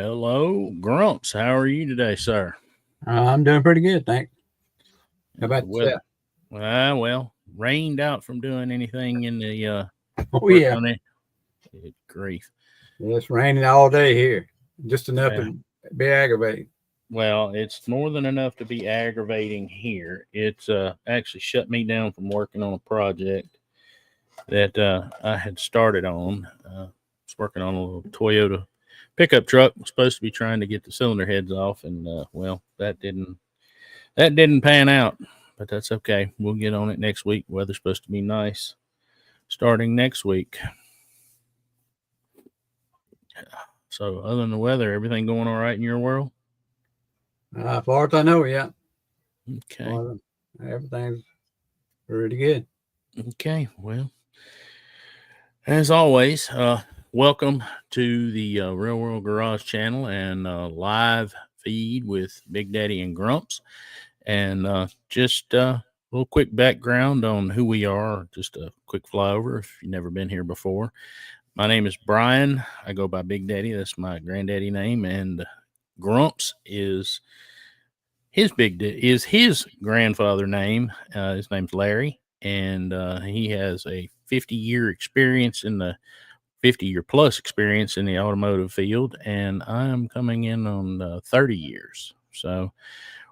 hello, Grumps. How are you today, sir? I'm doing pretty good, thanks. How The about weather, yourself? well, rained out from doing anything in the Oh working yeah, on it. Good grief. it's raining all day here, just enough Yeah. to be aggravating. Well, it's more than enough to be aggravating here. It's actually shut me down from working on a project that I had started on. Was working on a little Toyota pickup truck. Was supposed to be trying to get the cylinder heads off, and well, that didn't pan out. But that's okay. We'll get on it next week. Weather's supposed to be nice starting next week. So, other than the weather, everything going all right in your world? As far as I know, yeah, Okay. well, everything's pretty good. Okay. Well, as always, welcome to the Real World Garage channel and live feed with Big Daddy and Grumps. And just a little quick background on who we are, just a quick flyover if you've never been here before. My name is Brian. I go by Big Daddy. That's my granddaddy name. And Grumps is his grandfather name. His name's Larry, and he has a 50-year experience in the 50-year plus experience in the automotive field, and I'm coming in on 30 years. So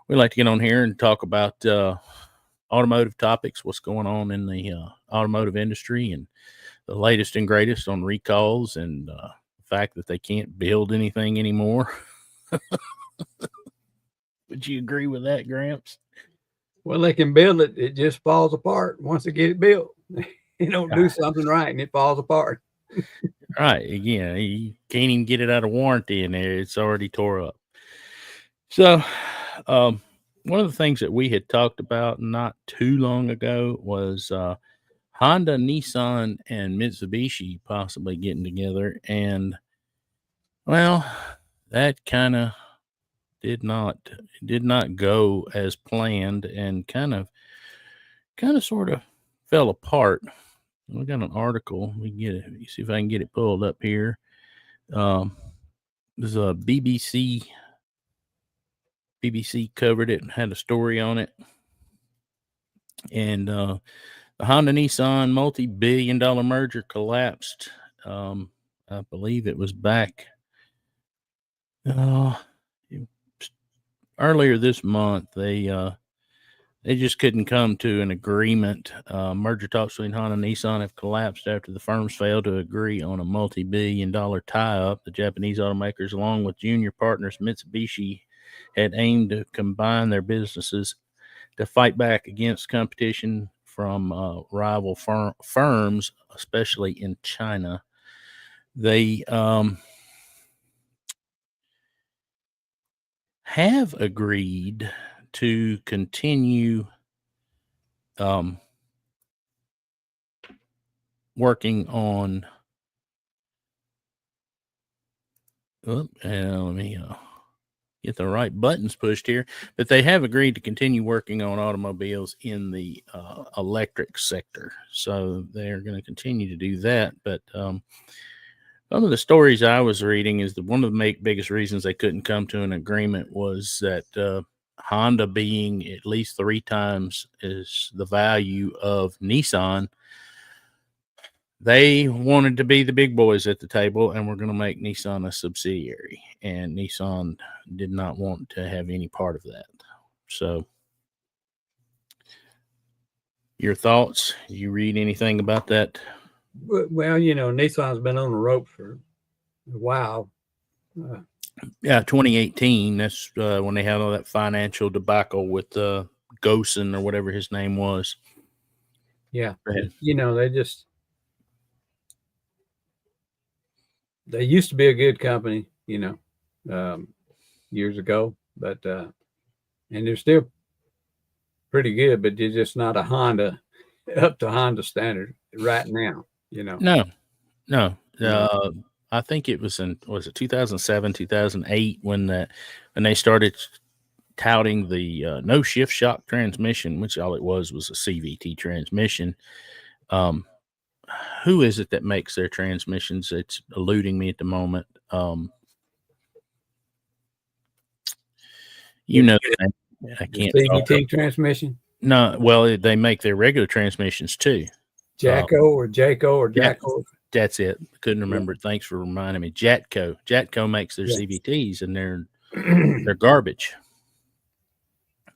we like to get on here and talk about automotive topics, what's going on in the automotive industry, and the latest and greatest on recalls and the fact that they can't build anything anymore. Would you agree with that, Gramps? Well, they can build it; it just falls apart once they get it built. You don't do Right. something right, and it falls apart. Right. Again, you can't even get it out of warranty in there. It's already tore up. So, um, one of the things that we had talked about not too long ago was Honda, Nissan, and Mitsubishi possibly getting together. And, well, that kind of did not go as planned and kind of sort of fell apart. We got an article. We can get it. See if I can get it pulled up here. Um, there's a BBC covered it and had a story on it. And the Honda Nissan multi-billion-dollar merger collapsed. I believe it was back uh, earlier this month. They just couldn't come to an agreement. Merger talks between Honda and Nissan have collapsed after the firms failed to agree on a multi-billion-dollar tie-up. The Japanese automakers, along with junior partners Mitsubishi, had aimed to combine their businesses to fight back against competition from rival firms, especially in China. They have agreed to continue working on. Let me get the right buttons pushed here. But they have agreed to continue working on automobiles in the electric sector. So they're going to continue to do that. But some of the stories I was reading is that one of the biggest reasons they couldn't come to an agreement was that Honda being at least 3 times is the value of Nissan. They wanted to be the big boys at the table and were going to make Nissan a subsidiary. And Nissan did not want to have any part of that. So, your thoughts? You read anything about that? Well, Nissan's been on the rope for a while. Uh, Yeah, 2018. That's when they had all that financial debacle with Gosen or whatever his name was. yeah, Go ahead. they used to be a good company, years ago, but and they're still pretty good, but they're just not a Honda up to Honda standard right now. No, no. No. I think it was was it 2007, 2008 when they started touting the no shift shock transmission, which all it was a CVT transmission. Um, who is it that makes their transmissions? It's eluding me at the moment. You know, I The can't talk. CVT transmission, No, well, they make their regular transmissions too. Jacko or Jaco or Yeah, Jacko. that's it. Couldn't remember it. Thanks for reminding me. Jatco. Jatco makes their Yeah. CVTs, and they're garbage.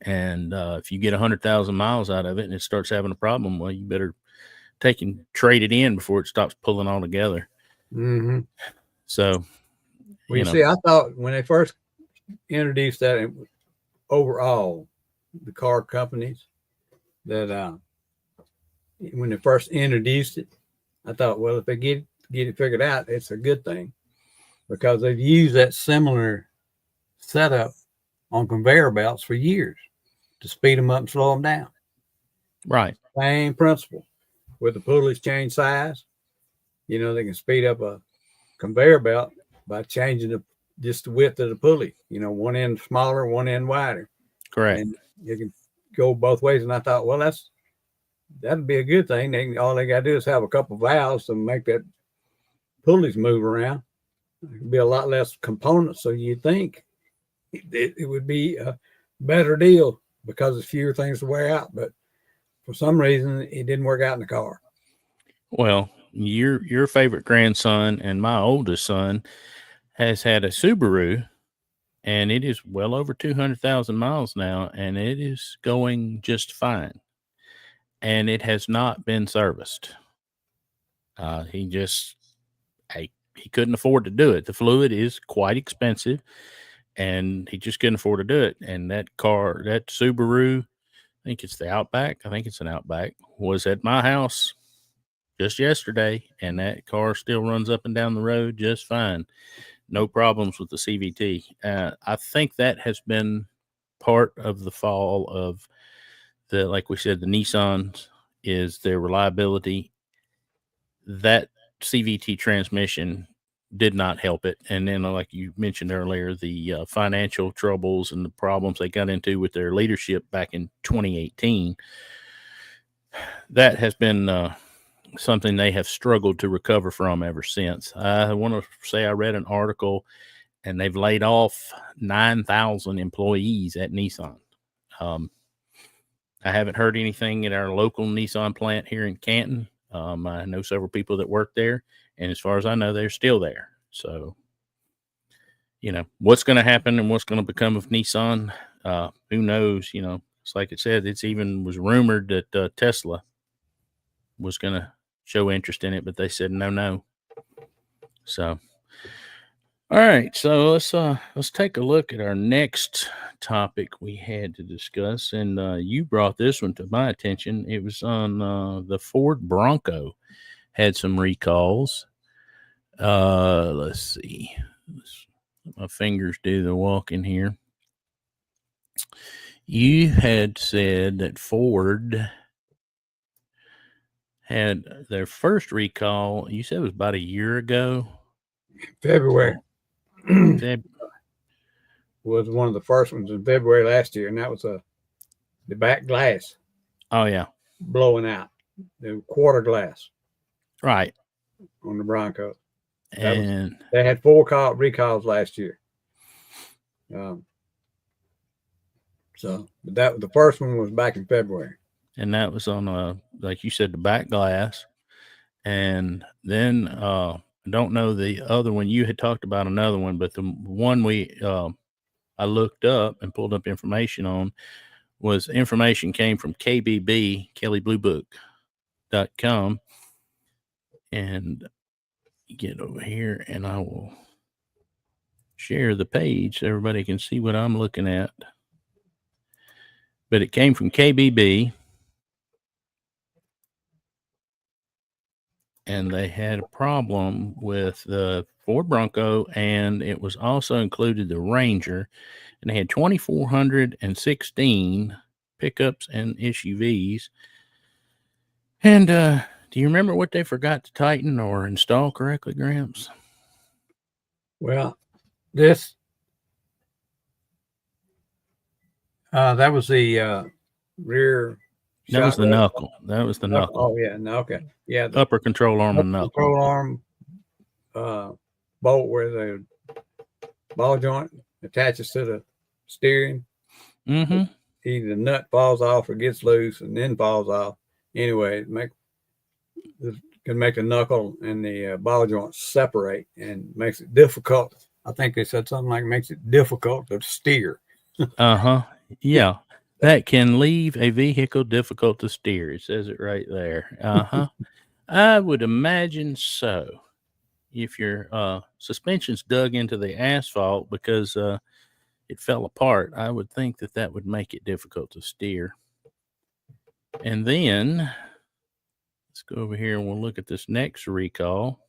And if you get 100,000 miles out of it and it starts having a problem, well, you better take and trade it in before it stops pulling all together. Mm-hmm. So, Well, you see, I thought when they first introduced that, overall, the car companies, that when they first introduced it, I thought, well, if they get it figured out, it's a good thing, because they've used that similar setup on conveyor belts for years to speed them up and slow them down. right. Same principle. With the pulleys change size, they can speed up a conveyor belt by changing just the width of the pulley. One end smaller, one end wider. Correct. And you can go both ways. And I thought, well, that'd be a good thing. All they got to do is have a couple valves to make that pulleys move around. It'd be a lot less components. So you think it would be a better deal because there's fewer things to wear out. But for some reason, it didn't work out in the car. Well, your favorite grandson and my oldest son has had a Subaru, and it is well over 200,000 miles now, and it is going just fine. And it has not been serviced. He couldn't afford to do it. The fluid is quite expensive, and he just couldn't afford to do it. And that Subaru, I think it's the Outback. I think it's an Outback, was at my house just yesterday, and that car still runs up and down the road just fine. No problems with the CVT. I think that has been part of the fall of like we said, the Nissans, is their reliability. That CVT transmission did not help it. And then, like you mentioned earlier, the financial troubles and the problems they got into with their leadership back in 2018, that has been something they have struggled to recover from ever since. I want to say I read an article, and they've laid off 9,000 employees at Nissan. I haven't heard anything at our local Nissan plant here in Canton. I know several people that work there, and as far as I know, they're still there. So, what's going to happen and what's going to become of Nissan, who knows? It's like it said, it's even was rumored that Tesla was going to show interest in it, but they said no. So, all right, so let's take a look at our next topic we had to discuss, and you brought this one to my attention. It was on the Ford Bronco had some recalls. Let's see, let my fingers do the walking here. You had said that Ford had their first recall. You said it was about a year ago. February. Was one of the first ones in February last year, and that was the back glass. Oh yeah, blowing out, the quarter glass, right, on the Bronco. And they had 4 recalls last year. So the first one was back in February, and that was on like you said, the back glass, and then I don't know the other one. You had talked about another one, but the one I looked up and pulled up information on came from KBB, KellyBlueBook.com, and get over here and I will share the page so everybody can see what I'm looking at. But it came from KBB, and they had a problem with the Ford Bronco, and it was also included the Ranger, and they had 2,416 pickups and SUVs. And do you remember what they forgot to tighten or install correctly, Gramps? Well, this that was the rear. That was the knuckle. That was the knuckle. Oh yeah, no, okay, yeah. The upper control arm and knuckle. Control arm bolt where the ball joint attaches to the steering. Mm-hmm. Either the nut falls off or gets loose and then falls off. Anyway, can make the knuckle and the ball joint separate and makes it difficult. I think they said something like makes it difficult to steer. Uh-huh. Yeah. That can leave a vehicle difficult to steer. It says it right there. Uh-huh. I would imagine so. If your suspension's dug into the asphalt because it fell apart, I would think that would make it difficult to steer. And then let's go over here and we'll look at this next recall.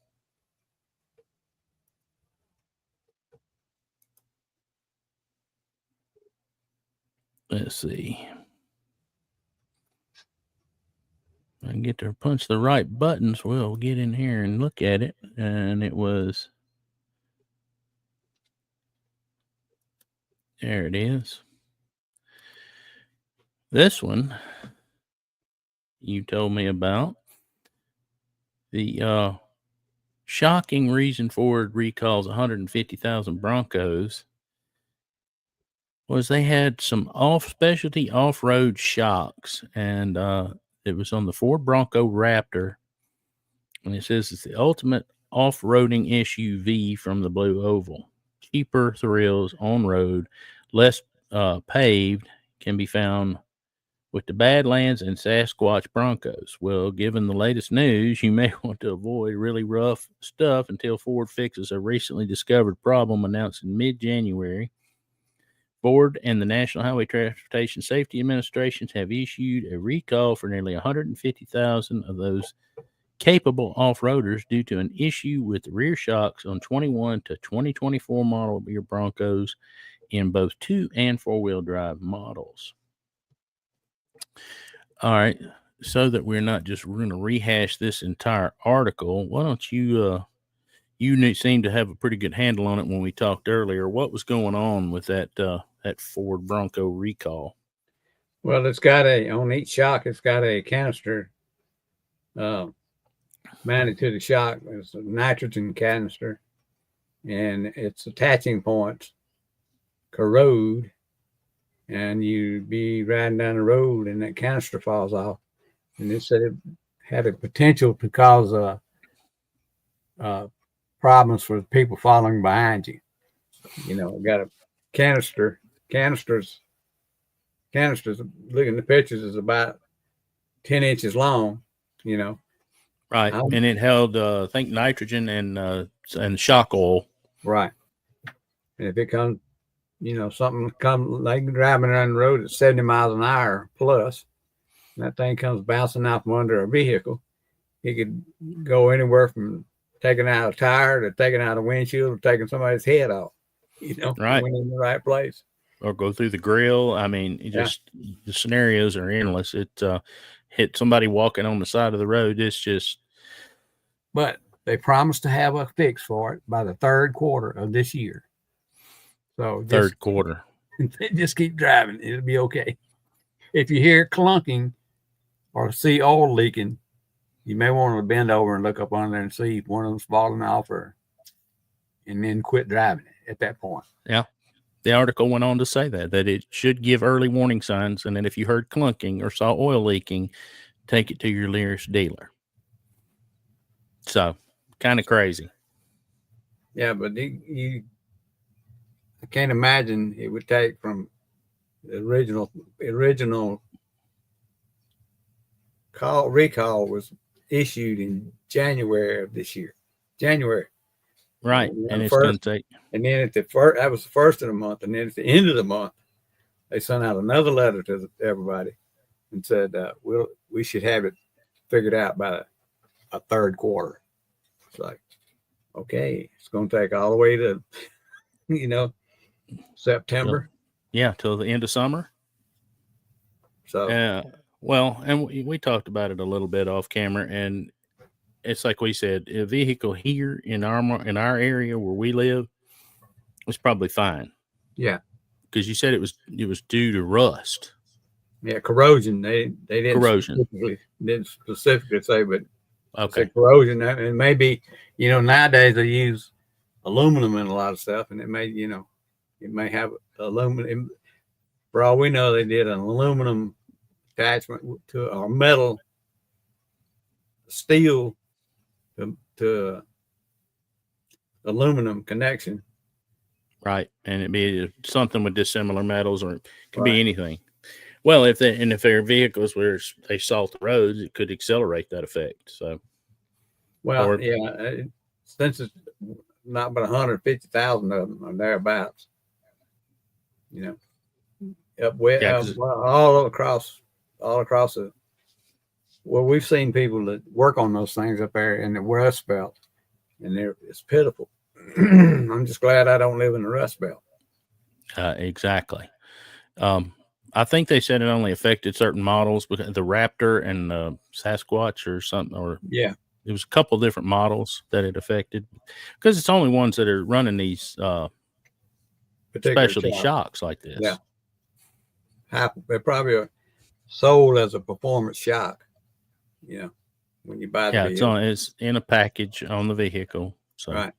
Let's see. If I can get to punch the right buttons, we'll get in here and look at it. And it was, there it is. This one you told me about. The shocking reason Ford recalls 150,000 Broncos was they had some specialty off-road shocks, and it was on the Ford Bronco Raptor, and it says it's the ultimate off-roading SUV from the Blue Oval. Cheaper thrills on road, less paved, can be found with the Badlands and Sasquatch Broncos. Well, given the latest news, you may want to avoid really rough stuff until Ford fixes a recently discovered problem announced in mid-January. Ford and the National Highway Transportation Safety Administrations have issued a recall for nearly 150,000 of those capable off-roaders due to an issue with the rear shocks on 21 to 2024 model year Broncos in both 2 and 4-wheel drive models. All right, so that we're going to rehash this entire article, why don't you seem to have a pretty good handle on it when we talked earlier. What was going on with that Ford Bronco recall? Well, it's got on each shock, it's got a canister mounted to the shock. It's a nitrogen canister, and its attaching points corrode, and you be riding down the road and that canister falls off. And it said it had a potential to cause problems for people following behind you. You know, got a canisters, looking at the pictures, is about 10 inches long, you know. Right. And it held, I think, nitrogen and shock oil. Right. And if it comes, you know, something like driving around the road at 70 miles an hour plus, and that thing comes bouncing out from under a vehicle, it could go anywhere from taking out a tire to taking out a windshield to taking somebody's head off, you know, right, when in the right place. Or go through the grill. I mean, the scenarios are endless. It hit somebody walking on the side of the road. It's just. But they promised to have a fix for it by the third quarter of this year. So third quarter. Just keep driving. It'll be okay. If you hear clunking or see oil leaking, you may want to bend over and look up under there and see if one of them's falling off, and then quit driving it at that point. Yeah. The article went on to say that it should give early warning signs, and that if you heard clunking or saw oil leaking, take it to your nearest dealer. So, kind of crazy. Yeah, but I can't imagine it would take from the original recall was issued in January of this year. January. Right. And it's going to take. And then that was the first of the month. And then at the end of the month, they sent out another letter to everybody and said, we should have it figured out by a third quarter. It's like, okay, it's going to take all the way to, September. Till the end of summer. So, well, and we talked about it a little bit off camera, and it's like we said, a vehicle here in our area where we live was probably fine. Yeah, because you said it was due to rust. Yeah, corrosion. They didn't specifically say, but okay, corrosion. And maybe nowadays they use aluminum in a lot of stuff, and it may have aluminum. For all we know, they did an aluminum attachment to a metal steel to aluminum connection. Right. And it'd be something with dissimilar metals, or it could Right. be anything. Well, if their vehicles where they salt the roads, it could accelerate that effect. So, well, yeah, since it's not but 150,000 of them or thereabouts, you know, all across the. Well, we've seen people that work on those things up there in the Rust Belt, and it's pitiful. I'm just glad I don't live in the Rust Belt. Exactly. I think they said it only affected certain models, but the Raptor and the Sasquatch or something, or yeah, it was a couple different models that it affected, because it's only ones that are running these specialty shocks like this. Yeah, they're probably sold as a performance shock. You know, when you buy the vehicle. It's in a package on the vehicle. So. Right.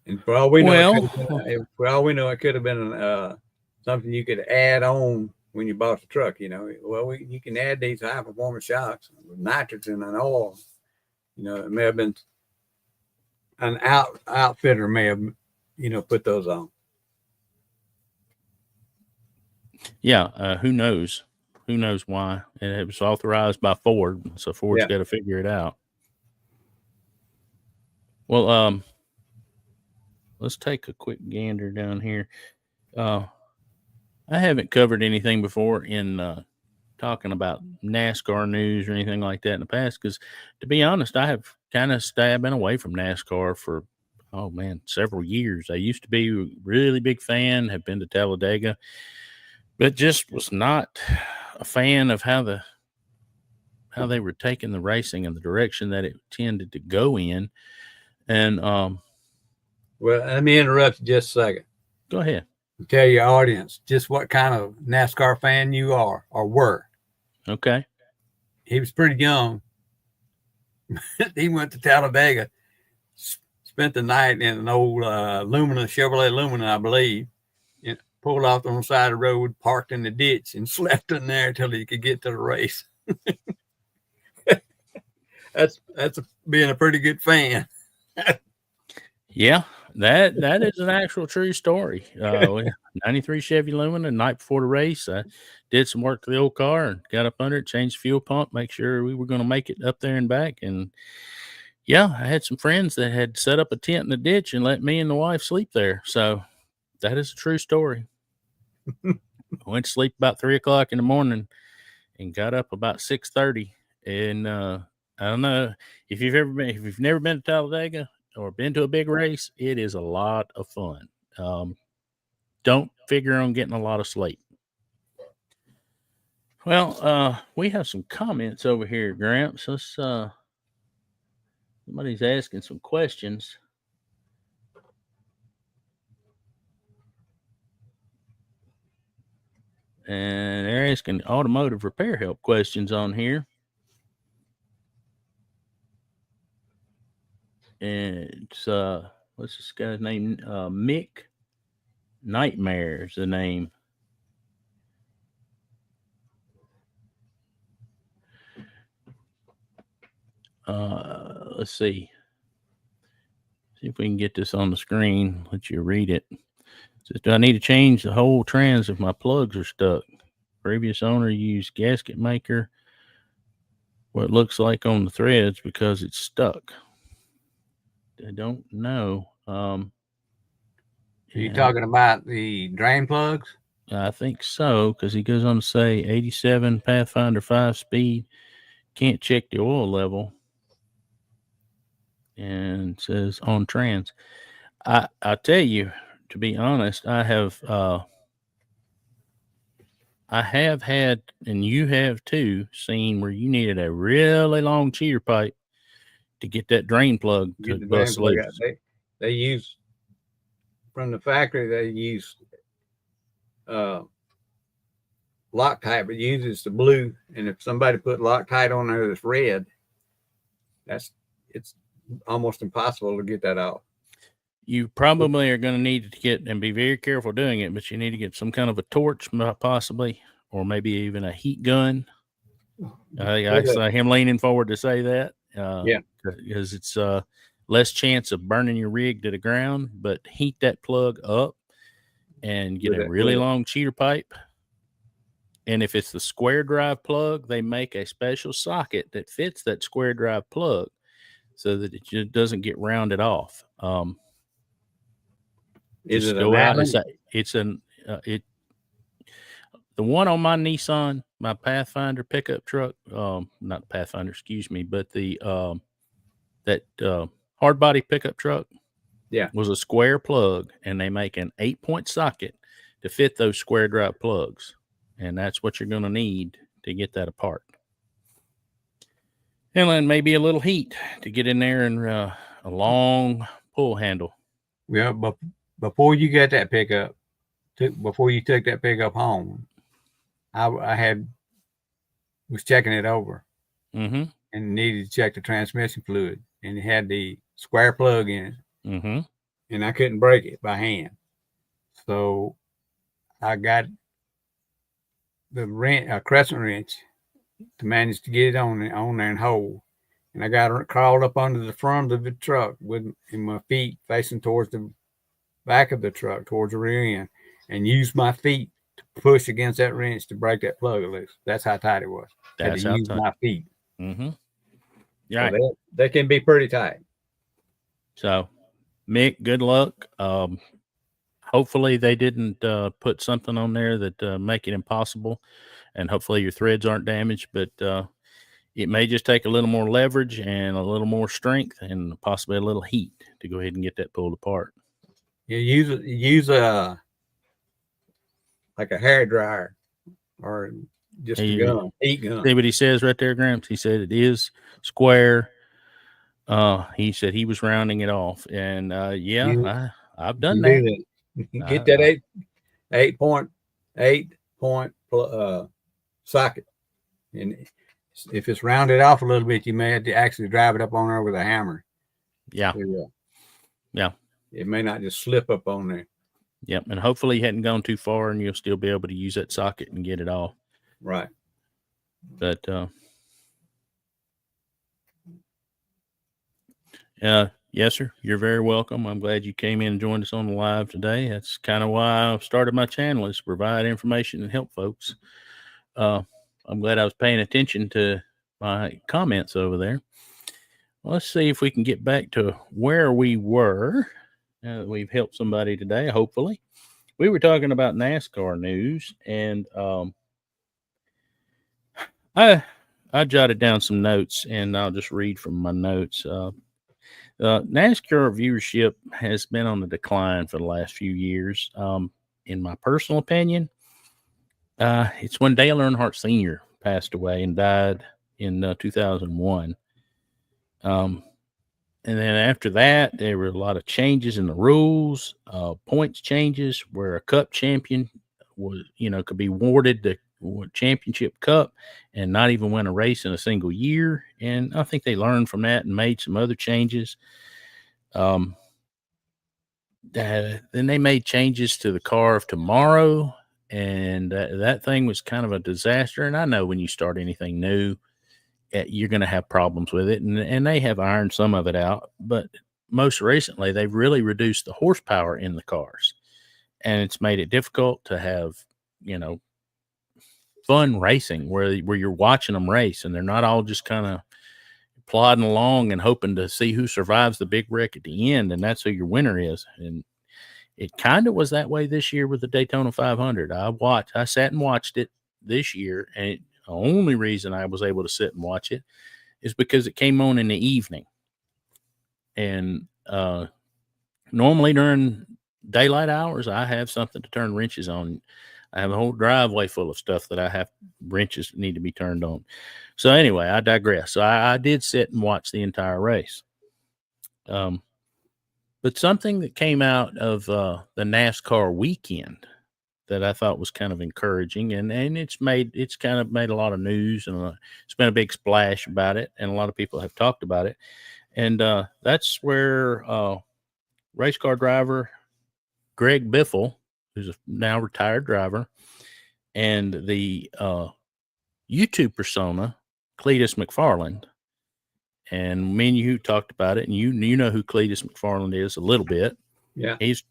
And for all we know, it could have been something you could add on when you bought the truck. You know, well, you can add these high performance shocks with nitrogen and oil. You know, it may have been an outfitter may have, put those on. Yeah, who knows? Who knows why? And it was authorized by Ford, so Ford's got to figure it out. Well, let's take a quick gander down here. I haven't covered anything before in talking about NASCAR news or anything like that in the past, because to be honest, I have kind of been away from NASCAR for, several years. I used to be a really big fan, have been to Talladega, but just was not a fan of how they were taking the racing and the direction that it tended to go in. And well, let me interrupt you just a second. Go ahead. Tell your audience just what kind of NASCAR fan you are or were. Okay. He was pretty young. He went to Talladega, spent the night in an old Chevrolet Lumina, I believe. Pulled off on the side of the road, parked in the ditch, and slept in there until he could get to the race. That's being a pretty good fan. Yeah, that is an actual true story. 93 Chevy Lumina, the night before the race, I did some work to the old car and got up under it, changed the fuel pump, make sure we were going to make it up there and back. And yeah, I had some friends that had set up a tent in the ditch and let me and the wife sleep there. So that is a true story. I went to sleep about 3:00 in the morning and got up about 6:30. And I don't know if you've never been to Talladega or been to a big race, it is a lot of fun. Don't figure on getting a lot of sleep. Well, we have some comments over here, Gramps. Let's somebody's asking some questions. And they're asking automotive repair help questions on here. And it's what's this guy's name? Mick Nightmare is the name. Let's see if we can get this on the screen. Let you read it. It says, do I need to change the whole trans if my plugs are stuck? Previous owner used gasket maker. What it looks like on the threads because it's stuck. I don't know. Are you talking about the drain plugs? I think so, because he goes on to say 87 Pathfinder 5-speed. Can't check the oil level. And says on trans. I tell you, to be honest, I have had, and you have too, seen where you needed a really long cheater pipe to get that drain plug to bust loose. They use, from the factory, they use Loctite, but uses the blue. And if somebody put Loctite on there that's red, it's almost impossible to get that out. You probably are going to need to get and be very careful doing it, but you need to get some kind of a torch, possibly, or maybe even a heat gun. I saw him leaning forward to say that. Yeah. Because it's less chance of burning your rig to the ground, but heat that plug up and get a really long cheater pipe. And if it's the square drive plug, they make a special socket that fits that square drive plug so that it just doesn't get rounded off. Is just it go an out Allen? The one on my Nissan, my Pathfinder pickup truck, not Pathfinder, excuse me, but the that hard body pickup truck, was a square plug, and they make an 8-point socket to fit those square drive plugs, and that's what you're going to need to get that apart. And then maybe a little heat to get in there and a long pull handle. Yeah, but before you got that pickup, before you took that pickup home, I was checking it over, and needed to check the transmission fluid, and it had the square plug in it, and I couldn't break it by hand, so I got the crescent wrench to manage to get it on there and hold, and I got crawled up under the front of the truck with my feet facing towards the back of the truck, towards the rear end, and used my feet to push against that wrench to break that plug loose. That's how tight it was. That's had to use my feet. Yeah, so they can be pretty tight. So, Mick, good luck. Hopefully they didn't put something on there that make it impossible, and hopefully your threads aren't damaged, but it may just take a little more leverage and a little more strength and possibly a little heat to go ahead and get that pulled apart. You use a like a hair dryer or just a gun, heat gun. See what he says right there, Grumps? He said it is square. He said he was rounding it off, and I've done that. Get that 8-point socket, and if it's rounded off a little bit, you may have to actually drive it up on there with a hammer. Yeah. It may not just slip up on there. Yep, and hopefully you hadn't gone too far, and you'll still be able to use that socket and get it off. Right. But yes, sir. You're very welcome. I'm glad you came in and joined us on the live today. That's kind of why I started my channel, is to provide information and help folks. I'm glad I was paying attention to my comments over there. Well, let's see if we can get back to where we were. Now that we've helped somebody today, hopefully. We were talking about NASCAR news, and I jotted down some notes, and I'll just read from my notes. NASCAR viewership has been on the decline for the last few years. In my personal opinion, it's when Dale Earnhardt Sr. passed away and died in 2001. And then after that, there were a lot of changes in the rules, points changes, where a cup champion could be awarded the championship cup and not even win a race in a single year. And I think they learned from that and made some other changes. Then they made changes to the car of tomorrow, and that thing was kind of a disaster. And I know when you start anything new, you're going to have problems with it, and they have ironed some of it out, but most recently they've really reduced the horsepower in the cars, and it's made it difficult to have fun racing where you're watching them race, and they're not all just kind of plodding along and hoping to see who survives the big wreck at the end, and that's who your winner is. And it kind of was that way this year with the Daytona 500. I sat and watched it this year, and the only reason I was able to sit and watch it is because it came on in the evening. And normally during daylight hours, I have something to turn wrenches on. I have a whole driveway full of stuff that I have wrenches that need to be turned on. So anyway, I digress. So I did sit and watch the entire race. But something that came out of the NASCAR weekend that I thought was kind of encouraging, and it's kind of made a lot of news, and it's been a big splash about it, and a lot of people have talked about it. And that's where race car driver Greg Biffle, who's a now retired driver, and the YouTube persona Cletus McFarland. And me and you talked about it, and you know who Cletus McFarland is a little bit. Yeah, he's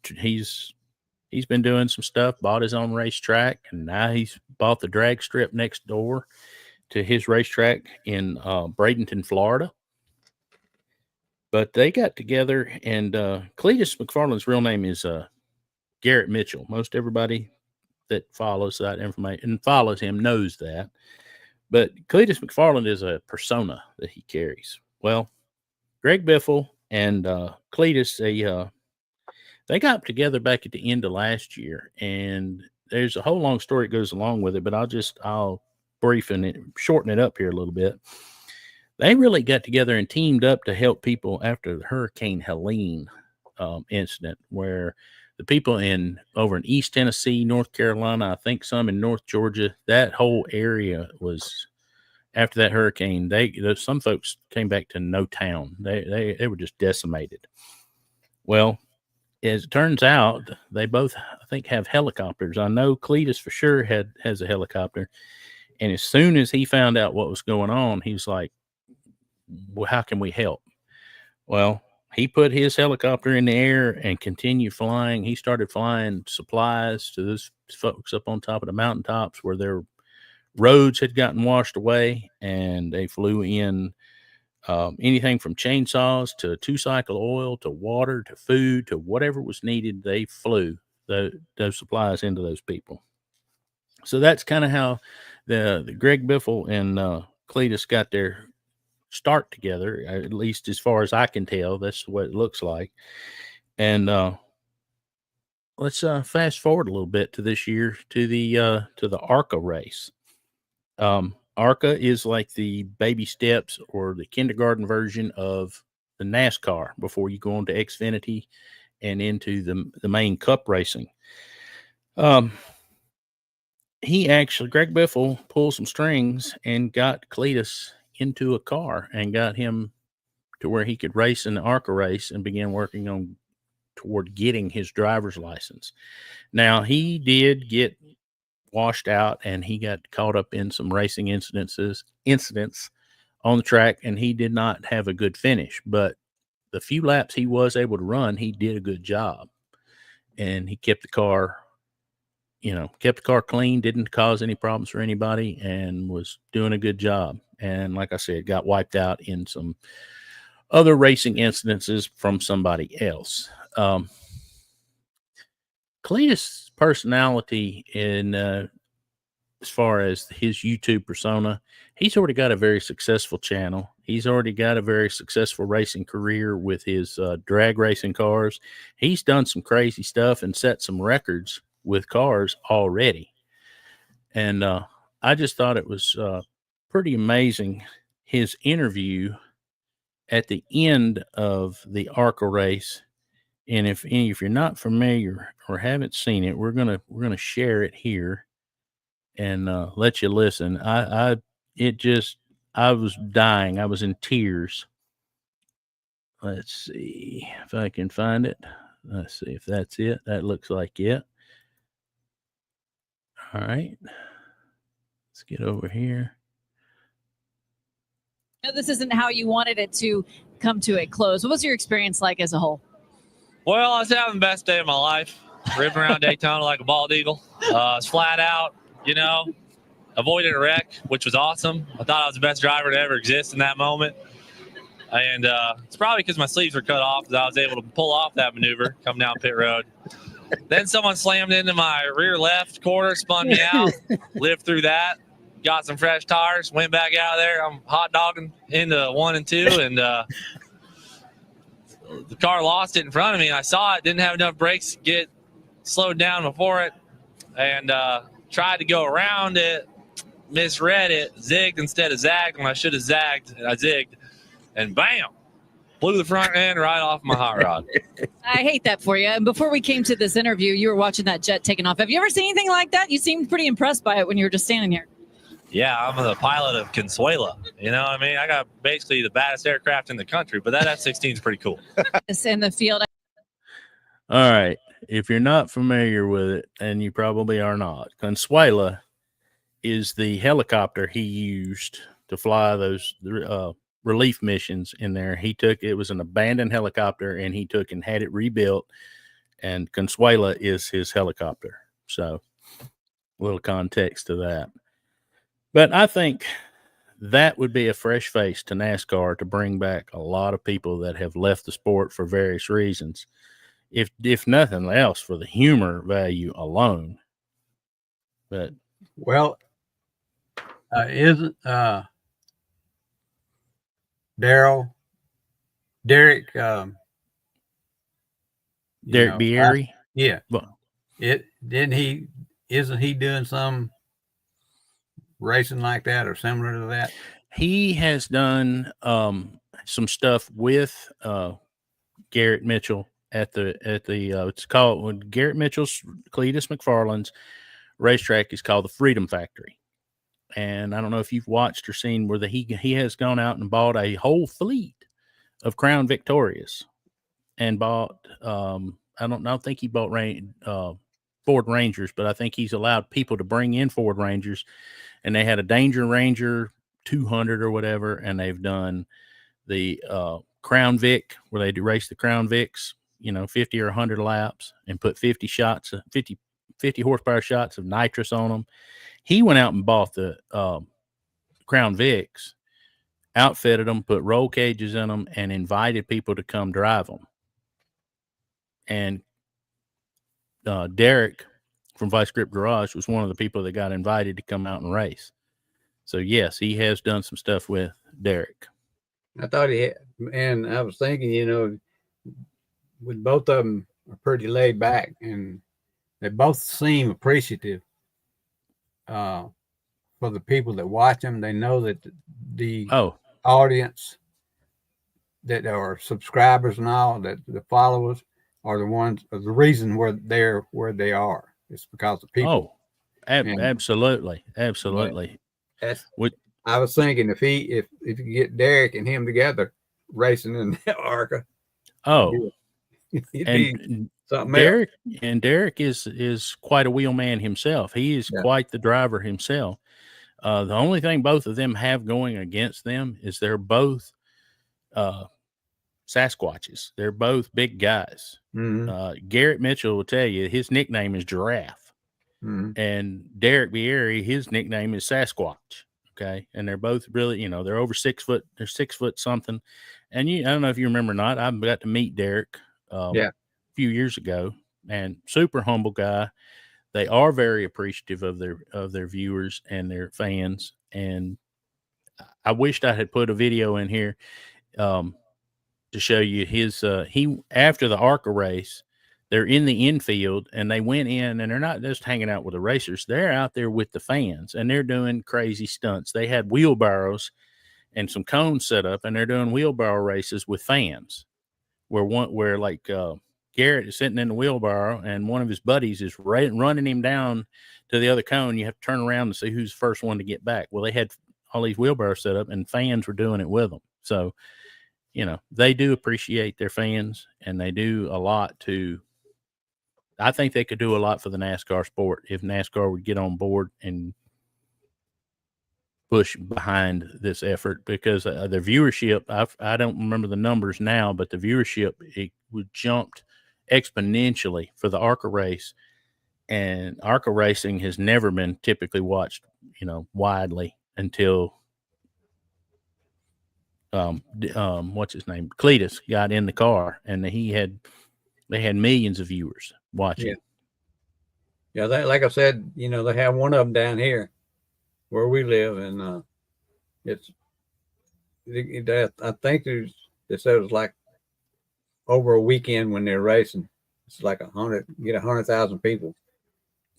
been doing some stuff, bought his own racetrack, and now he's bought the drag strip next door to his racetrack in Bradenton, Florida. But they got together, and Cletus McFarland's real name is Garrett Mitchell. Most everybody that follows that information and follows him knows that. But Cletus McFarland is a persona that he carries. Well, Greg Biffle and Cletus, they got together back at the end of last year, and there's a whole long story that goes along with it, but I'll shorten it up here a little bit. They really got together and teamed up to help people after the Hurricane Helene incident, where the people over in East Tennessee, North Carolina, I think some in North Georgia, that whole area was, after that hurricane, some folks came back to no town. They were just decimated. Well, as it turns out, they both, I think, have helicopters. I know Cletus for sure has a helicopter. And as soon as he found out what was going on, he was like, well, how can we help? Well, he put his helicopter in the air and continued flying. He started flying supplies to those folks up on top of the mountaintops where their roads had gotten washed away, and they flew in anything from chainsaws to 2-cycle oil to water to food to whatever was needed. They flew those supplies into those people. So that's kind of how the Greg Biffle and Cletus got their start together, at least as far as I can tell. That's what it looks like. And let's fast forward a little bit to this year, to the ARCA race. ARCA is like the baby steps or the kindergarten version of the NASCAR before you go on to Xfinity and into the main cup racing. Greg Biffle pulled some strings and got Cletus into a car and got him to where he could race in the ARCA race and began working toward getting his driver's license. Now, he did get washed out, and he got caught up in some racing incidents on the track, and he did not have a good finish. But the few laps he was able to run, he did a good job, and he kept the car clean, didn't cause any problems for anybody, and was doing a good job. And like I said, got wiped out in some other racing incidences from somebody else. Cletus' personality as far as his YouTube persona, he's already got a very successful channel. He's already got a very successful racing career with his drag racing cars. He's done some crazy stuff and set some records with cars already. And I just thought it was pretty amazing, his interview at the end of the ARCA race. And if you're not familiar or haven't seen it, we're gonna share it here and let you listen. I was dying. I was in tears. Let's see if I can find it. Let's see if that's it. That looks like it. All right. Let's get over here. No, this isn't how you wanted it to come to a close. What was your experience like as a whole? Well, I was having the best day of my life, ripping around Daytona like a bald eagle. I was flat out, avoided a wreck, which was awesome. I thought I was the best driver to ever exist in that moment. And it's probably because my sleeves were cut off that I was able to pull off that maneuver, come down pit road. Then someone slammed into my rear left quarter, spun me out, lived through that, got some fresh tires, went back out there. I'm hot dogging into 1 and 2, and the car lost it in front of me, and I saw it, didn't have enough brakes to get slowed down before it, and tried to go around it, misread it, zigged instead of zagged when I should have zagged, and I zigged, and bam, blew the front end right off my hot rod. I hate that for you. And before we came to this interview, you were watching that jet taking off. Have you ever seen anything like that? You seemed pretty impressed by it when you were just standing here. Yeah, I'm the pilot of Consuela. You know what I mean? I got basically the baddest aircraft in the country, but that F-16 is pretty cool. It's in the field. All right. If you're not familiar with it, and you probably are not, Consuela is the helicopter he used to fly those relief missions in there. He took it was an abandoned helicopter, and he took and had it rebuilt. And Consuela is his helicopter. So, a little context to that. But I think that would be a fresh face to NASCAR to bring back a lot of people that have left the sport for various reasons. If nothing else, for the humor value alone. But Well, isn't Daryl Derek Derek Bierry, yeah, well, isn't he doing some racing like that or similar to that? he has done some stuff with Garrett Mitchell at the it's called when Garrett Mitchell's Cletus McFarland's racetrack is called the Freedom Factory. And I don't know if you've watched or seen where he has gone out and bought a whole fleet of Crown Victorias and bought I don't think he bought Ford Rangers, but I think he's allowed people to bring in Ford Rangers, and they had a Danger Ranger 200 or whatever, and they've done the Crown Vic where they do race the Crown Vics, 50 or 100 laps and put 50 horsepower shots of nitrous on them. He went out and bought the Crown Vics, outfitted them, put roll cages in them, and invited people to come drive them. And Derek from Vice Grip Garage was one of the people that got invited to come out and race. So, yes, he has done some stuff with Derek. I thought he had, and I was thinking, with both of them are pretty laid back, and they both seem appreciative for the people that watch them. They know that the audience that are subscribers and all, that the followers are the reason where they are. It's because of people. Absolutely. I was thinking if you get Derek and him together racing in the ARCA. And Derek is quite a wheelman himself. He is quite the driver himself. The only thing both of them have going against them is they're both Sasquatches. They're both big guys. Mm-hmm. Garrett Mitchell will tell you his nickname is Giraffe. Mm-hmm. And Derek Bierry, his nickname is Sasquatch. Okay. And they're both really, they're over 6 foot. They're 6 foot something. And I don't know if you remember or not, I got to meet Derek a few years ago, and super humble guy. They are very appreciative of their viewers and their fans. And I wished I had put a video in here to show you his after the ARCA race, they're in the infield, and they went in, and they're not just hanging out with the racers. They're out there with the fans, and they're doing crazy stunts. They had wheelbarrows and some cones set up, and they're doing wheelbarrow races with fans where Garrett is sitting in the wheelbarrow, and one of his buddies is running him down to the other cone. You have to turn around to see who's the first one to get back. Well, they had all these wheelbarrows set up, and fans were doing it with them. So, they do appreciate their fans, and they do a lot I think they could do a lot for the NASCAR sport if NASCAR would get on board and push behind this effort, because the viewership, I don't remember the numbers now, but the viewership, it would jumped exponentially for the ARCA race, and ARCA racing has never been typically watched, widely until what's his name? Cletus got in the car, and they had millions of viewers watching. Yeah. Like I said, they have one of them down here where we live, and I think they said it was like over a weekend when they're racing. It's like 100,000 people.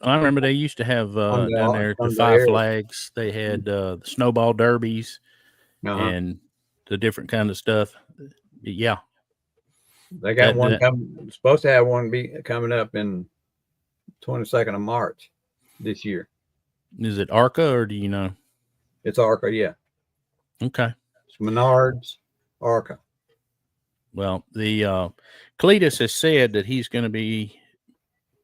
I remember they used to have down there the Five Flags. They had the snowball derbies and the different kind of stuff. Yeah. They got supposed to have one coming up in 22nd of March this year. Is it ARCA, or do you know? It's ARCA, yeah. Okay. It's Menards, ARCA. Well, the Cletus has said that he's going to be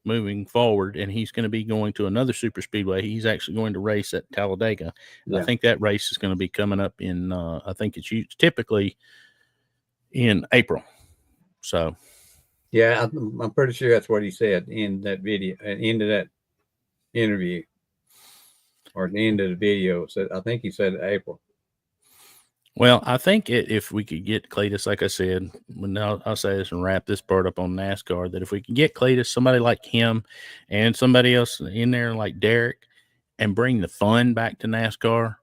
moving forward, and he's going to be going to another super speedway. He's actually going to race at Talladega. Yeah. I think that race is going to be coming up in. I think it's typically in April. So, Yeah, I'm pretty sure that's what he said in that video, at the end of that interview, or at the end of the video. So I think he said April. well, I think if we could get Cletus, like I said, I'll say this and wrap this part up on NASCAR, that if we can get Cletus, somebody like him, and somebody else in there like Derek, and bring the fun back to NASCAR,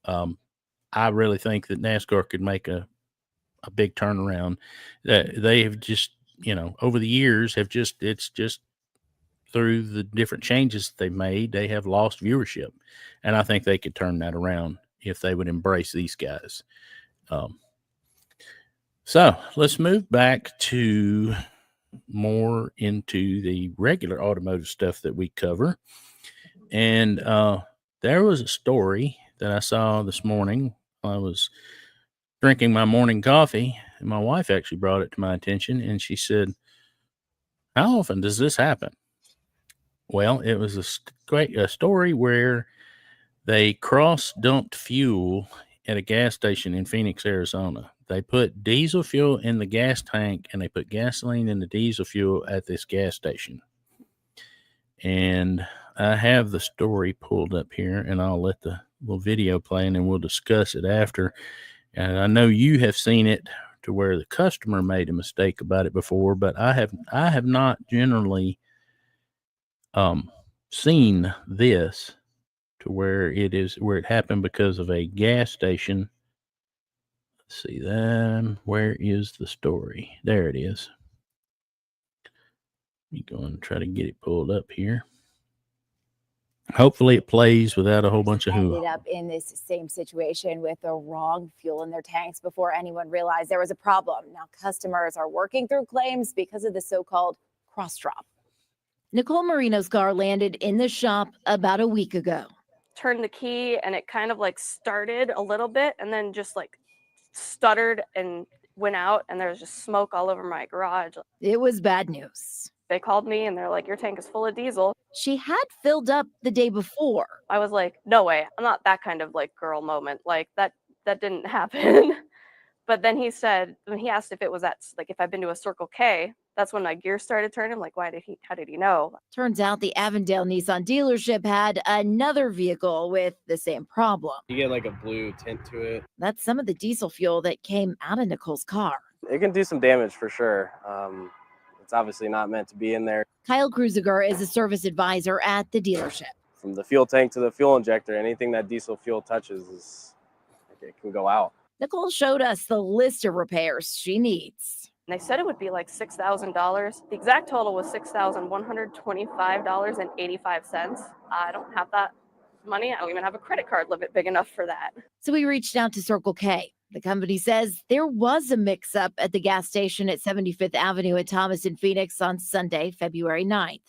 I really think that NASCAR could make a big turnaround. They have just, over the years it's just through the different changes they've made, they have lost viewership. And I think they could turn that around if they would embrace these guys. So let's move back to more into the regular automotive stuff that we cover. And there was a story that I saw this morning. I was drinking my morning coffee, and my wife actually brought it to my attention, and she said, "How often does this happen?" Well, it was a story where they cross-dumped fuel at a gas station in Phoenix, Arizona. They put diesel fuel in the gas tank, and they put gasoline in the diesel fuel at this gas station. And I have the story pulled up here, and I'll let the little video play, and then we'll discuss it after. And I know you have seen it to where the customer made a mistake about it before, but I have not generally seen this to where it happened because of a gas station. Let's see that. Where is the story? There it is. Let me go and try to get it pulled up here. Hopefully it plays without a whole bunch of ended up in this same situation with the wrong fuel in their tanks before anyone realized there was a problem. Now customers are working through claims because of the so-called cross drop. Nicole Marino's car landed in the shop about a week ago. Turned the key and it kind of like started a little bit and then just like stuttered and went out, and there was just smoke all over my garage. It was bad news. They called me and they're like, "Your tank is full of diesel." She had filled up the day before. I was like, "No way, I'm not that kind of like girl moment. Like that didn't happen." But then he said, when he asked if it was at, like, if I've been to a Circle K, that's when my gears started turning. I'm like, how did he know? Turns out the Avondale Nissan dealership had another vehicle with the same problem. You get like a blue tint to it. That's some of the diesel fuel that came out of Nicole's car. It can do some damage for sure. It's obviously not meant to be in there. Kyle Kruziger is a service advisor at the dealership. From the fuel tank to the fuel injector, anything that diesel fuel touches it can go out. Nicole showed us the list of repairs she needs. And they said it would be like $6,000. The exact total was $6,125.85. I don't have that money. I don't even have a credit card limit big enough for that. So we reached out to Circle K. The company says there was a mix-up at the gas station at 75th Avenue at Thomas and Phoenix on Sunday, February 9th.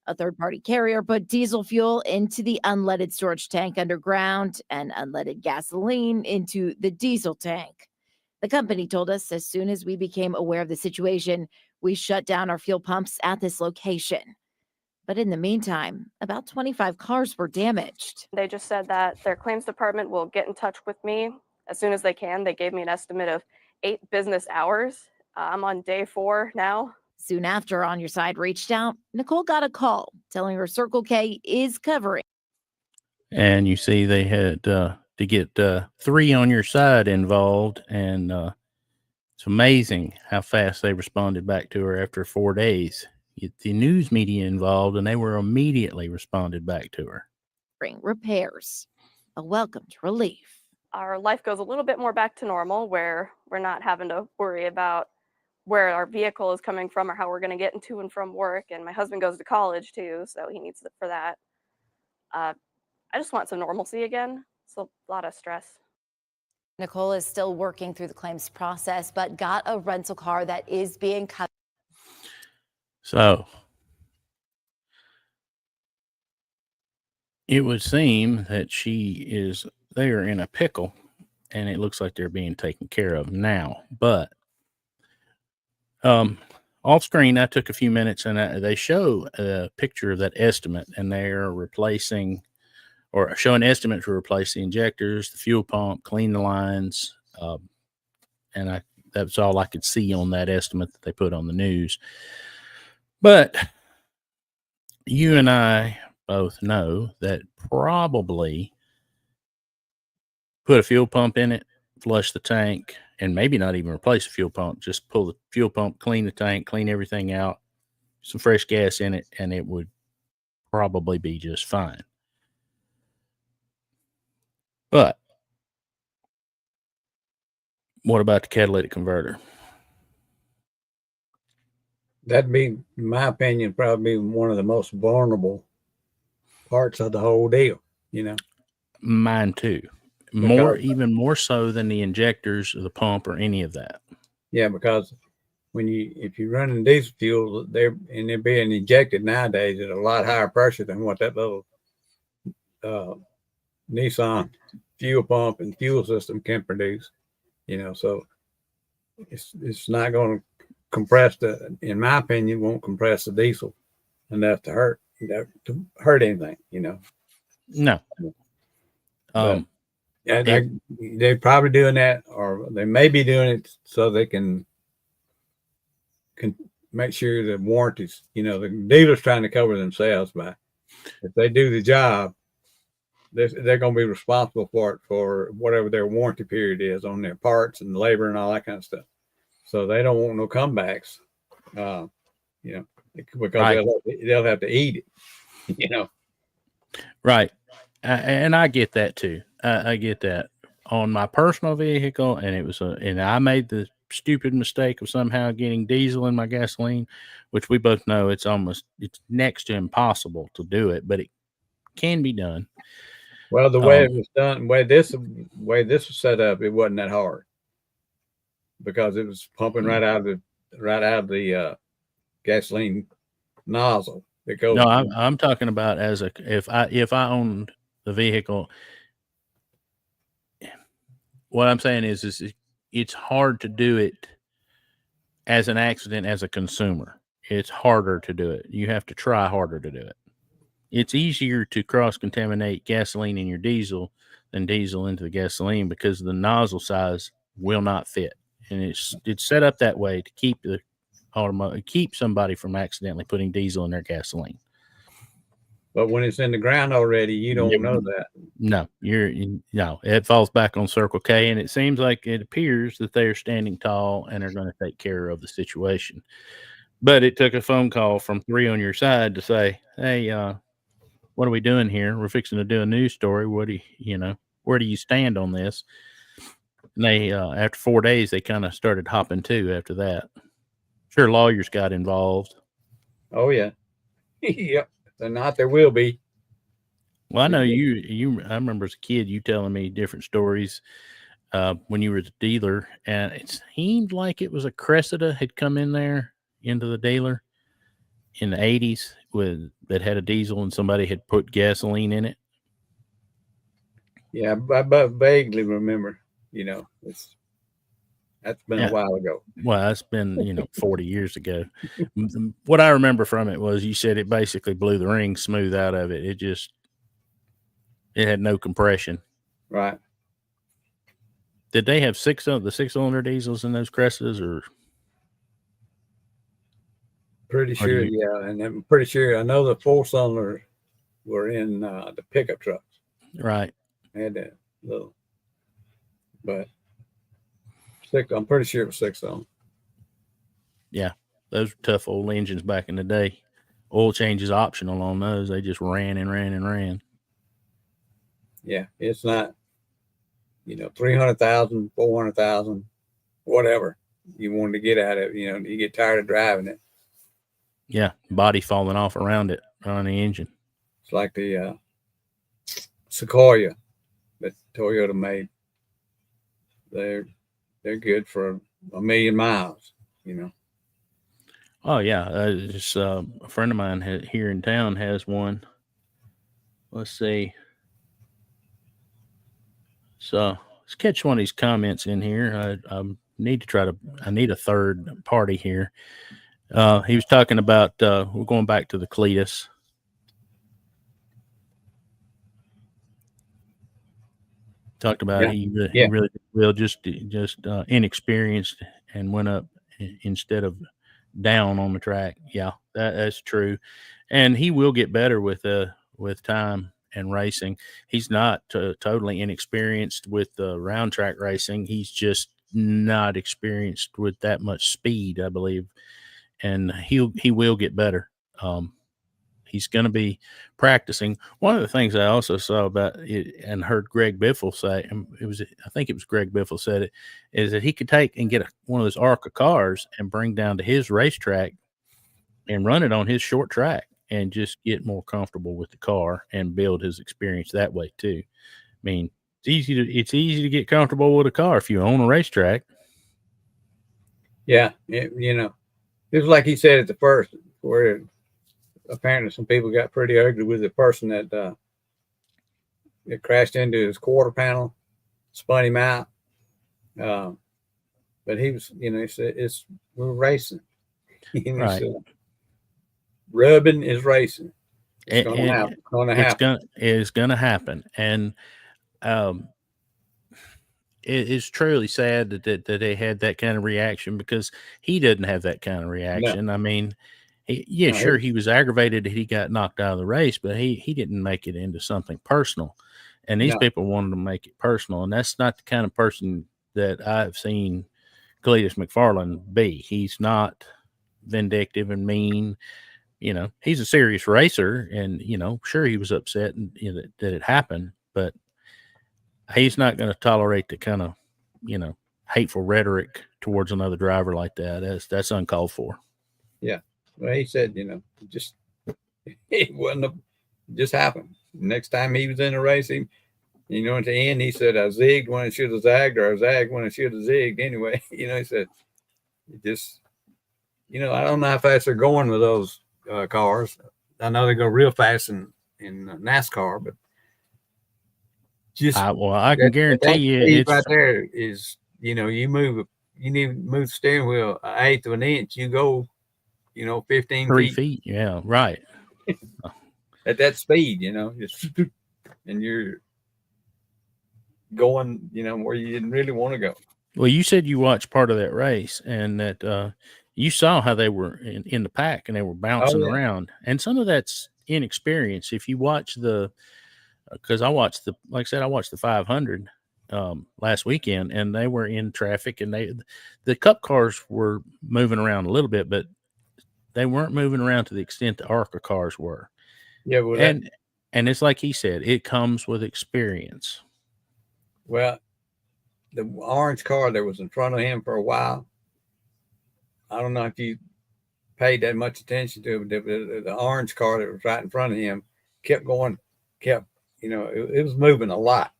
A third-party carrier put diesel fuel into the unleaded storage tank underground and unleaded gasoline into the diesel tank. The company told us as soon as we became aware of the situation, we shut down our fuel pumps at this location. But in the meantime, about 25 cars were damaged. They just said that their claims department will get in touch with me as soon as they can. They gave me an estimate of 8 business hours. I'm on day 4 now. Soon after On Your Side reached out, Nicole got a call telling her Circle K is covering. And you see they had to get 3 On Your Side involved, and it's amazing how fast they responded back to her after 4 days. Get the news media involved, and they were immediately responded back to her. Repairs, a welcomed relief. Our life goes a little bit more back to normal, where we're not having to worry about where our vehicle is coming from or how we're going to get into and from work. And my husband goes to college too, so he needs it for that. I just want some normalcy again. It's a lot of stress. Nicole is still working through the claims process, but got a rental car that is being covered. So it would seem that they're in a pickle, and it looks like they're being taken care of now. But Off screen, I took a few minutes and they show a picture of that estimate, and they're replacing or show an estimate to replace the injectors, the fuel pump, clean the lines. And that's all I could see on that estimate that they put on the news. But you and I both know that probably put a fuel pump in it, flush the tank, and maybe not even replace the fuel pump. Just pull the fuel pump, clean the tank, clean everything out, some fresh gas in it, and it would probably be just fine. But what about the catalytic converter? That'd be, in my opinion, probably one of the most vulnerable parts of the whole deal, you know. Mine too. Even more so than the injectors or the pump or any of that. Yeah, because if you're running diesel fuel, they're being injected nowadays at a lot higher pressure than what that little Nissan fuel pump and fuel system can produce, you know. So it's not going to compress in my opinion, won't compress the diesel enough to hurt anything, you know. No. They're probably doing that, or they may be doing it so they can make sure the warranties, you know, the dealer's trying to cover themselves by, if they do the job, they're going to be responsible for it for whatever their warranty period is on their parts and labor and all that kind of stuff. So they don't want no comebacks, you know, because right. they'll have to eat it, you know. Right. And I get that too. I get that on my personal vehicle. And and I made the stupid mistake of somehow getting diesel in my gasoline, which we both know it's next to impossible to do it, but it can be done. Well, the way it was done, way this was set up, it wasn't that hard because it was pumping right out of the gasoline nozzle. It goes. No, I'm talking about if I owned the vehicle. What I'm saying is it's hard to do it as an accident as a consumer. It's harder to do it. You have to try harder to do it. It's easier to cross-contaminate gasoline in your diesel than diesel into the gasoline because the nozzle size will not fit. And it's set up that way to keep somebody from accidentally putting diesel in their gasoline. But when it's in the ground already, you don't know that. No, it falls back on Circle K, and it seems like it appears that they are standing tall and are going to take care of the situation. But it took a phone call from 3 on your side to say, hey, what are we doing here? We're fixing to do a news story. Where do you stand on this? And they, after 4 days, they kind of started hopping too after that. Sure, lawyers got involved. Oh, yeah. Yep. They're not, there will be. Well, I know I remember as a kid, you telling me different stories when you were the dealer, and it seemed like it was a Cressida had come in there into the dealer in the 80s that had a diesel and somebody had put gasoline in it. Yeah, I vaguely remember, you know, that's been a while ago. Well, that's been, 40 years ago. What I remember from it was you said it basically blew the ring smooth out of it. It had no compression. Right. Did they have the 6-cylinder diesels in those Cressidas or? Pretty sure, yeah. And I'm pretty sure I know the 4-cylinders were in the pickup trucks. Right. They had that little, but I'm pretty sure it was 6-cylinder. Yeah. Those were tough old engines back in the day. Oil change is optional on those. They just ran and ran and ran. Yeah. It's not, 300,000, 400,000, whatever you wanted to get out of it. You get tired of driving it. Yeah, body falling off around it on the engine. It's like the Sequoia that Toyota made. They're good for 1 million miles. Oh yeah, just a friend of mine here in town has one. Let's see. So let's catch one of these comments in here. I'm need to try to. I need a third party here. He was talking about. We're going back to the Cletus. Talked about he really will just inexperienced and went up instead of down on the track. Yeah, that's true, and he will get better with time and racing. He's not totally inexperienced with round track racing. He's just not experienced with that much speed, I believe, and he will get better. He's going to be practicing. One of the things I also saw about it and heard Greg Biffle say, and I think it was Greg Biffle said it, is that he could take and get one of those ARCA cars and bring down to his racetrack and run it on his short track and just get more comfortable with the car and build his experience that way too. I mean, it's easy to get comfortable with a car if you own a racetrack. Yeah, it was like he said at the first, where apparently some people got pretty ugly with the person that it crashed into his quarter panel, spun him out. But he was, he said, we're racing. Right. Said, rubbing is racing. It's going to happen. It's going to happen. And it's truly sad that they had that kind of reaction, because he didn't have that kind of reaction. No. I mean, he was aggravated that he got knocked out of the race, but he didn't make it into something personal. And these people wanted to make it personal, and that's not the kind of person that I've seen Cletus McFarland be. He's not vindictive and mean. He's a serious racer, and sure, he was upset and that it happened, but he's not going to tolerate the kind of hateful rhetoric towards another driver like that. That's uncalled for. Yeah. Well, he said, it just happened. Next time he was in a race, at the end, he said, I zigged when I should have zagged, or I zagged when I should have zigged. Anyway, he said, I don't know how fast they're going with those cars. I know they go real fast in NASCAR, but I can guarantee you, it's right there is, you need to move the steering wheel an eighth of an inch. You go, 15 3 feet. Yeah, right. At that speed, and you're going, where you didn't really want to go. Well, you said you watched part of that race, and that you saw how they were in the pack and they were bouncing around. And some of that's inexperience. If you watch because I watched I watched the 500 last weekend, and they were in traffic, and the cup cars were moving around a little bit, but they weren't moving around to the extent the ARCA cars were. Yeah, well, and it's like he said, it comes with experience. Well, the orange car that was in front of him for a while, I don't know if you paid that much attention to it, but the orange car that was right in front of him kept going, it was moving a lot.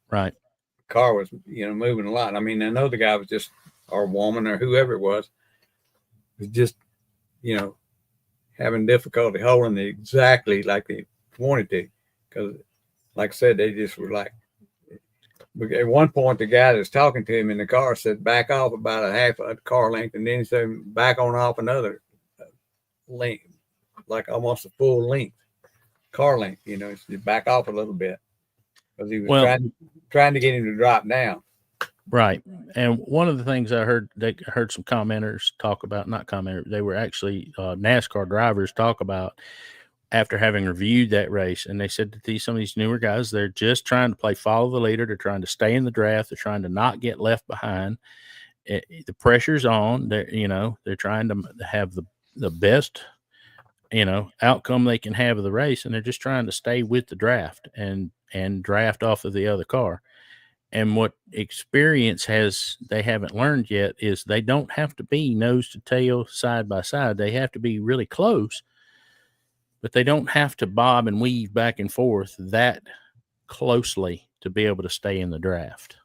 Right. The car was, moving a lot. I mean, I know the guy was just, or woman or whoever it was just, having difficulty holding it exactly like they wanted to. Because, like I said, they just were like, at one point, the guy that was talking to him in the car said, back off about a half a car length. And then he said, back on off another length, like almost a full length, car length, back off a little bit. Because he was trying to get him to drop down. Right. And one of the things I heard some commenters talk about, not commenters, they were actually NASCAR drivers talk about after having reviewed that race. And they said that some of these newer guys, they're just trying to play follow the leader. They're trying to stay in the draft. They're trying to not get left behind. The pressure's on. They're trying to have the best, outcome they can have of the race. And they're just trying to stay with the draft and draft off of the other car. And what experience they haven't learned yet is they don't have to be nose to tail, side by side. They have to be really close, but they don't have to bob and weave back and forth that closely to be able to stay in the draft.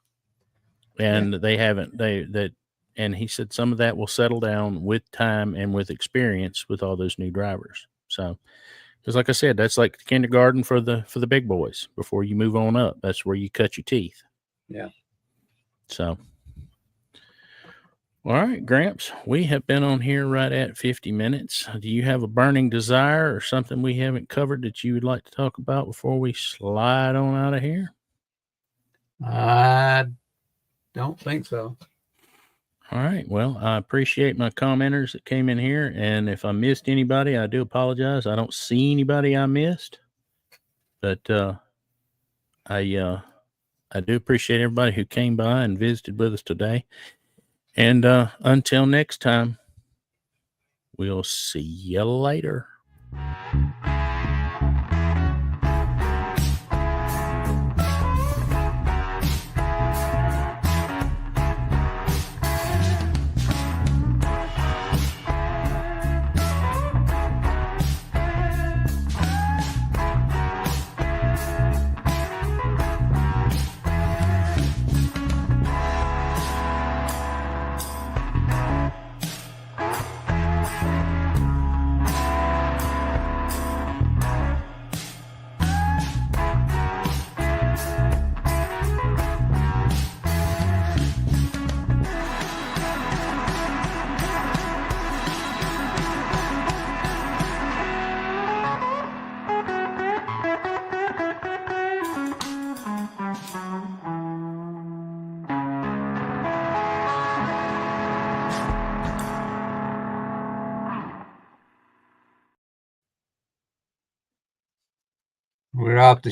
And they haven't, and he said some of that will settle down with time and with experience with all those new drivers. So, because like I said, that's like the kindergarten for the big boys. Before you move on up, that's where you cut your teeth. Yeah. So, All right, Gramps, we have been on here right at 50 minutes. Do you have a burning desire or something we haven't covered that you would like to talk about before we slide on out of here? I don't think so. All right. Well, I appreciate my commenters that came in here. And if I missed anybody, I do apologize. I don't see anybody I missed. But I do appreciate everybody who came by and visited with us today. And until next time, we'll see you later. We're off the